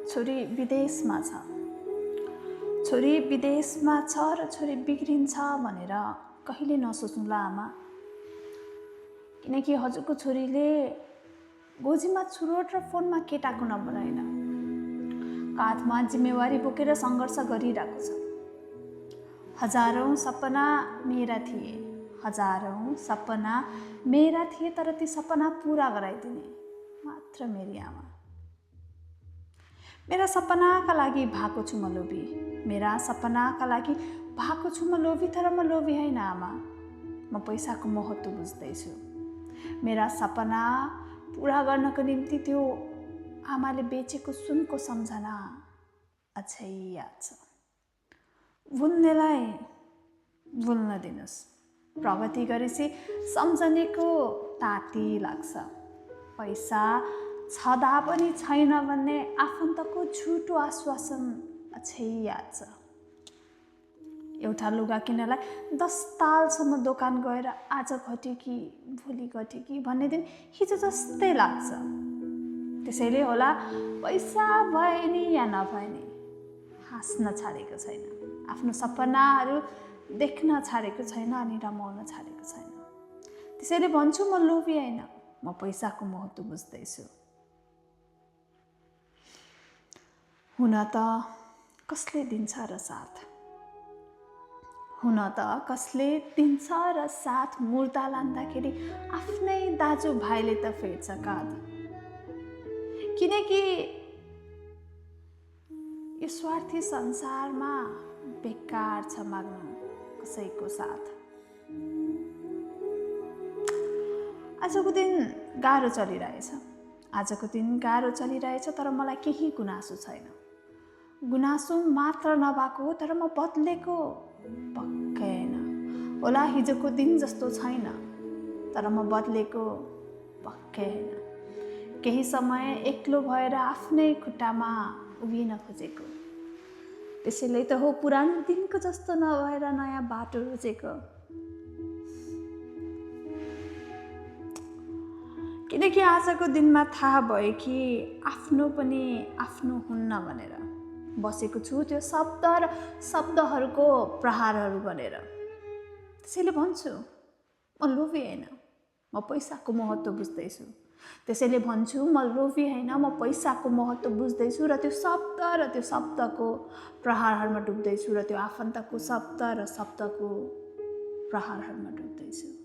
छोरी विदेशमा छ, छोरी विदेशमा छ र छोरी बिग्रिन्छ भनेर कहिले नसोच्नुला आमा। किनकि हजुरको छोरीले गोजीमा छुरोट र फोनमा केटाको नम्बर होइन, काँधमा जिम्मेवारी बोकेर सङ्घर्ष गरिरहेको छ। हजारौँ सपना मेरा थिए, हजारौँ सपना मेरा थिए, तर ती सपना पूरा गराइदिने मात्र मेरी आमा। मेरा सपनाका लागि भएको छु म लोभी, मेरा सपनाका लागि भएको छु म लोभी, तर म लोभी होइन आमा, म पैसाको महत्त्व बुझ्दैछु। मेरा सपना पुरा गर्नको निम्ति त्यो आमाले बेचेको सुनको सम्झना अझै याद छ। भुल्नेलाई भुल्न दिनुहोस्, प्रगति गरेपछि सम्झनेको ताती लाग्छ। पैसा छँदा पनि छैन भन्ने आफन्तको झुटो आश्वासन अझै याद छ। एउटा लुगा किन्नलाई 10 तालसम्म दोकान गएर आज घट्यो कि भोलि घट्यो कि भन्ने दिन हिजो जस्तै लाग्छ। त्यसैले होला पैसा भए नि या नभए नि हाँस्न छाडेको छैन, आफ्नो सपनाहरू देख्न छाडेको छैन अनि रमाउन छाडेको छैन। त्यसैले भन्छु म लोभी होइन, म पैसाको महत्त्व बुझ्दैछु। हुन त कसले दिन्छ र साथ, हुन त कसले दिन्छ र साथ, मुर्दा लाँदाखेरि आफ्नै दाजुभाइले त फेर्छ काँध। किनकि यो स्वार्थी संसारमा बेकार छ माग्नु कसैको साथ। आजको दिन गाह्रो चलिरहेछ, आजको दिन गाह्रो चलिरहेछ, तर मलाई केही गुनासो छैन। गुनासो मात्र नभएको तर म बदलेको पक्कै होइन। होला हिजोको दिन जस्तो छैन, तर म बदलेको पक्कै होइन। केही समय एक्लो भएर आफ्नै खुट्टामा उभिन खोजेको, त्यसैले त हो पुरानो दिनको जस्तो नभएर नयाँ बाटो रोजेको। किनकि आजको दिनमा थाहा भयो कि आफ्नो पनि आफ्नो हुन्न भनेर बसेको छु त्यो शब्द र शब्दहरूको प्रहारहरू गरेर। त्यसैले भन्छु म लोभी होइन, म पैसाको महत्त्व बुझ्दैछु। त्यसैले भन्छु म लोभी होइन, म पैसाको महत्त्व बुझ्दैछु र त्यो शब्द र त्यो शब्दको प्रहारहरूमा डुब्दैछु र त्यो आफन्तको शब्द र शब्दको प्रहारहरूमा डुब्दैछु।